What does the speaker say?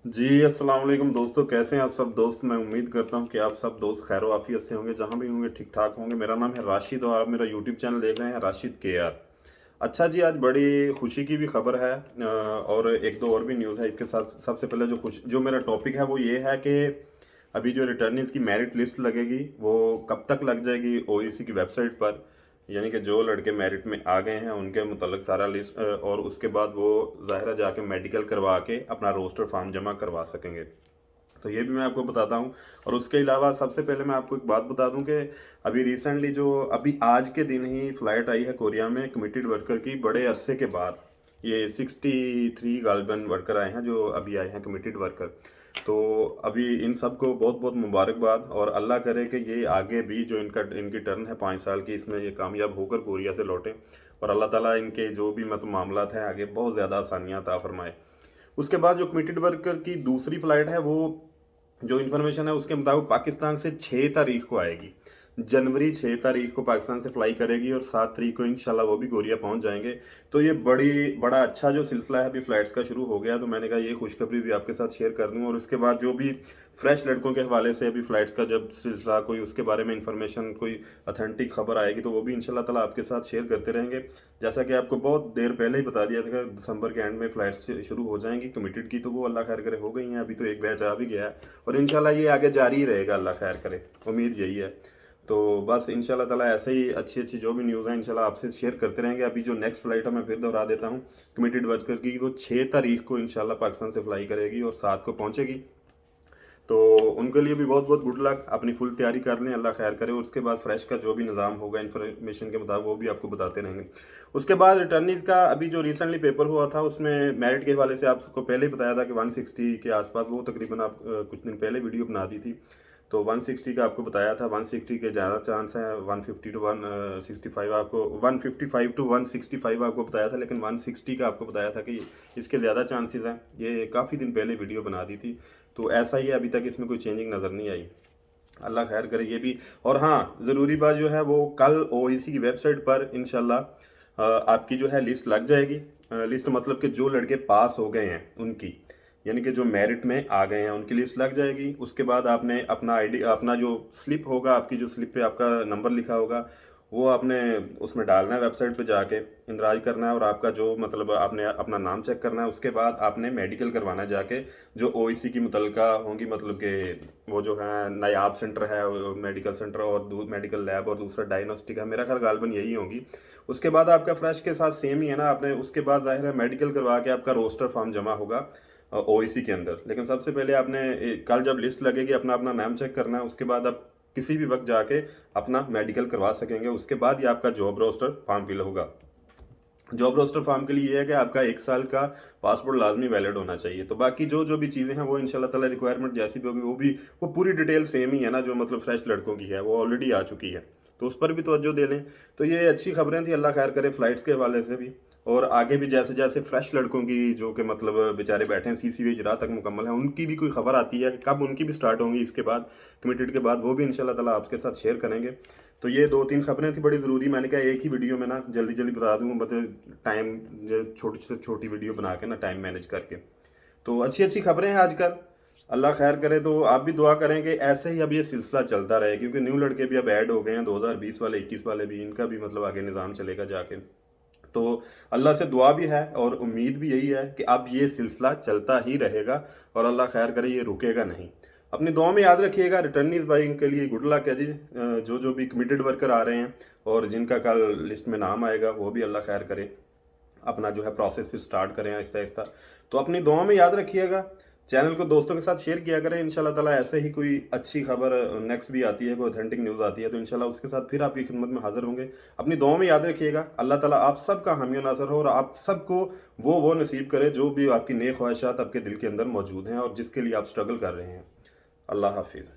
जी, अस्सलाम वालेकुम दोस्तों, कैसे हैं आप सब दोस्त। मैं उम्मीद करता हूं कि आप सब दोस्त खैर आफियत से होंगे, जहां भी होंगे ठीक ठाक होंगे। मेरा नाम है राशिद और आप मेरा यूट्यूब चैनल देख रहे हैं राशिद के आर। अच्छा जी, आज बड़ी खुशी की भी खबर है और एक दो और भी न्यूज़ है इसके साथ। सबसे पहले जो मेरा टॉपिक है वो ये है कि अभी जो रिटर्नीज की मेरिट लिस्ट लगेगी वो कब तक लग जाएगी ओईसी की वेबसाइट पर। यानी कि जो लड़के मेरिट में आ गए हैं उनके मुतलक सारा लिस्ट और उसके बाद वो ज़ाहिर है जाके मेडिकल करवा के अपना रोस्टर फॉर्म जमा करवा सकेंगे। तो ये भी मैं आपको बताता हूँ। और उसके अलावा सबसे पहले मैं आपको एक बात बता दूं कि अभी रिसेंटली जो अभी आज के दिन ही फ्लाइट आई है कोरिया में कमिटेड वर्कर की, बड़े अरसे के बाद। ये 63 गालिबन वर्कर आए हैं जो अभी आए हैं कमिटेड वर्कर। तो अभी इन सब को बहुत बहुत मुबारकबाद और अल्लाह करे कि ये आगे भी जो इनकी टर्न है 5 साल की, इसमें ये कामयाब होकर कोरिया से लौटें और अल्लाह ताला इनके जो भी मतलब मामलात हैं आगे बहुत ज़्यादा आसानियाँ अता फरमाए। उसके बाद जो कमिटेड वर्कर की दूसरी फ्लाइट है वो जो इन्फॉर्मेशन है उसके मुताबिक पाकिस्तान से 6 तारीख को आएगी। जनवरी 6 तारीख को पाकिस्तान से फ्लाई करेगी और 7 तारीख को इंशाल्लाह वो भी कोरिया पहुंच जाएंगे। तो ये बड़ा अच्छा जो सिलसिला है अभी फ़्लाइट्स का शुरू हो गया, तो मैंने कहा ये खुशखबरी भी आपके साथ शेयर कर दूं। और उसके बाद जो भी फ्रेश लड़कों के हवाले से अभी फ़्लाइट्स का जब सिलसिला कोई उसके बारे में इंफॉर्मेशन कोई अथेंटिक खबर आएगी तो वो भी इंशाल्लाह ताला आपके साथ शेयर करते रहेंगे। जैसा कि आपको बहुत देर पहले ही बता दिया था कि दिसंबर के एंड में फ़्लाइट्स शुरू हो जाएंगी कमिटेड की, तो वो अल्लाह खैर करे हो गई हैं। अभी तो एक बैच आ भी गया है और इंशाल्लाह ये आगे जारी ही रहेगा, अल्लाह खैर करे, उम्मीद यही है। तो बस इंशाल्लाह ताला ऐसे ही अच्छी अच्छी जो भी न्यूज़ है इंशाल्लाह आपसे शेयर करते रहेंगे। अभी जो नेक्स्ट फ्लाइट है मैं फिर दोहरा देता हूँ कमिटेड वर्कर की, वो 6 तारीख को इंशाल्लाह पाकिस्तान से फ्लाई करेगी और 7 को पहुँचेगी। तो उनके लिए भी बहुत बहुत गुड लक, अपनी फुल तैयारी कर लें, अल्लाह खैर करे। उसके बाद फ्रेश का जो भी निज़ाम होगा इन्फॉर्मेशन के मुताबिक वो भी आपको बताते रहेंगे। उसके बाद रिटर्नीज का अभी जो रिसेंटली पेपर हुआ था उसमें मेरिट के हवाले से आपको पहले ही बताया था कि 160 के आसपास, वो तकरीबन आप कुछ दिन पहले वीडियो बना दी थी। तो 160 का आपको बताया था, 160 के ज़्यादा चांस हैं, 150 टू 165 आपको, 155 टू 165 आपको बताया था, लेकिन 160 का आपको बताया था कि इसके ज़्यादा चांसेस हैं। ये काफ़ी दिन पहले वीडियो बना दी थी। तो ऐसा ही है, अभी तक इसमें कोई चेंजिंग नज़र नहीं आई, अल्लाह खैर करे ये भी। और हाँ, ज़रूरी बात जो है वो कल ओईसी की वेबसाइट पर इंशाल्लाह आपकी जो है लिस्ट लग जाएगी। लिस्ट मतलब कि जो लड़के पास हो गए हैं उनकी, यानी कि जो मेरिट में आ गए हैं उनकी लिस्ट लग जाएगी। उसके बाद आपने अपना आईडी, अपना जो स्लिप होगा, आपकी जो स्लिप पे आपका नंबर लिखा होगा वो आपने उसमें डालना है, वेबसाइट पे जाके इंदराज करना है और आपका जो मतलब आपने अपना नाम चेक करना है। उसके बाद आपने मेडिकल करवाना है जाके, जो ओईसी की मुतलका होंगी, मतलब कि वो जो है नायाब सेंटर है, मेडिकल सेंटर और मेडिकल लैब और दूसरा डायग्नोस्टिक है, मेरा ख्याल गालबन यही होंगी। उसके बाद आपका फ्रेश के साथ सेम ही है ना, आपने उसके बाद जाहिर है मेडिकल करवा के आपका रोस्टर फॉर्म जमा होगा ओईसी के अंदर। लेकिन सबसे पहले आपने कल जब लिस्ट लगेगी अपना अपना नाम चेक करना है, उसके बाद आप किसी भी वक्त जाके अपना मेडिकल करवा सकेंगे। उसके बाद ही आपका जॉब रोस्टर फॉर्म फिल होगा। जॉब रोस्टर फॉर्म के लिए ये है कि आपका 1 साल का पासपोर्ट लाजमी वैलिड होना चाहिए। तो बाकी जो जो भी चीज़ें हैं वो इंशाल्लाह ताला रिक्वायरमेंट जैसी भी होगी वो भी, वो पूरी डिटेल सेम ही है ना, जो मतलब फ्रेश लड़कों की है वो ऑलरेडी आ चुकी है, तो उस पर भी तवज्जो दे लें। तो ये अच्छी खबरें थी, अल्लाह खैर करे फ्लाइट्स के हवाले से भी। और आगे भी जैसे जैसे फ्रेश लड़कों की जो कि मतलब बेचारे बैठे हैं सीसीवी इजरा तक मुकम्मल है, उनकी भी कोई खबर आती है कि कब उनकी भी स्टार्ट होंगी इसके बाद कमिटेड के बाद, वो भी इंशाल्लाह ताला आपके साथ शेयर करेंगे। तो ये दो तीन खबरें थी बड़ी ज़रूरी, मैंने कहा एक ही वीडियो में ना जल्दी जल्दी बता दूँ, मतलब टाइम छोटी से छोटी वीडियो बना के ना टाइम मैनेज करके। तो अच्छी अच्छी खबरें हैं आजकल, अल्लाह खैर करे। तो आप भी दुआ करें कि ऐसे ही अब ये सिलसिला चलता रहे, क्योंकि न्यू लड़के भी अब ऐड हो गए हैं, 2020 वाले 21 वाले भी, इनका भी मतलब आगे निज़ाम चलेगा जाके। तो अल्लाह से दुआ भी है और उम्मीद भी यही है कि अब ये सिलसिला चलता ही रहेगा और अल्लाह खैर करे ये रुकेगा नहीं। अपनी दुआ में याद रखिएगा। रिटर्नीज भाई के लिए गुड लक है जी, जो जो भी कमिटेड वर्कर आ रहे हैं और जिनका कल लिस्ट में नाम आएगा वो भी अल्लाह खैर करे, अपना जो है प्रोसेस फिर स्टार्ट करें आहिस्ता आहिस्ता। तो अपनी दुआ में याद रखिएगा। चैनल को दोस्तों के साथ शेयर किया करें। इंशाल्लाह ताला ऐसे ही कोई अच्छी खबर नेक्स्ट भी आती है, कोई ऑथेंटिक न्यूज़ आती है तो इंशाल्लाह उसके साथ फिर आपकी खिदमत में हाजिर होंगे। अपनी दुआ में याद रखिएगा। अल्लाह ताला आप सबका हामी नासर हो और आप सबको वो नसीब करे जो भी आपकी नेक ख्वाहिशात आपके दिल के अंदर मौजूद हैं और जिसके लिए आप स्ट्रगल कर रहे हैं। अल्लाह हाफिज़।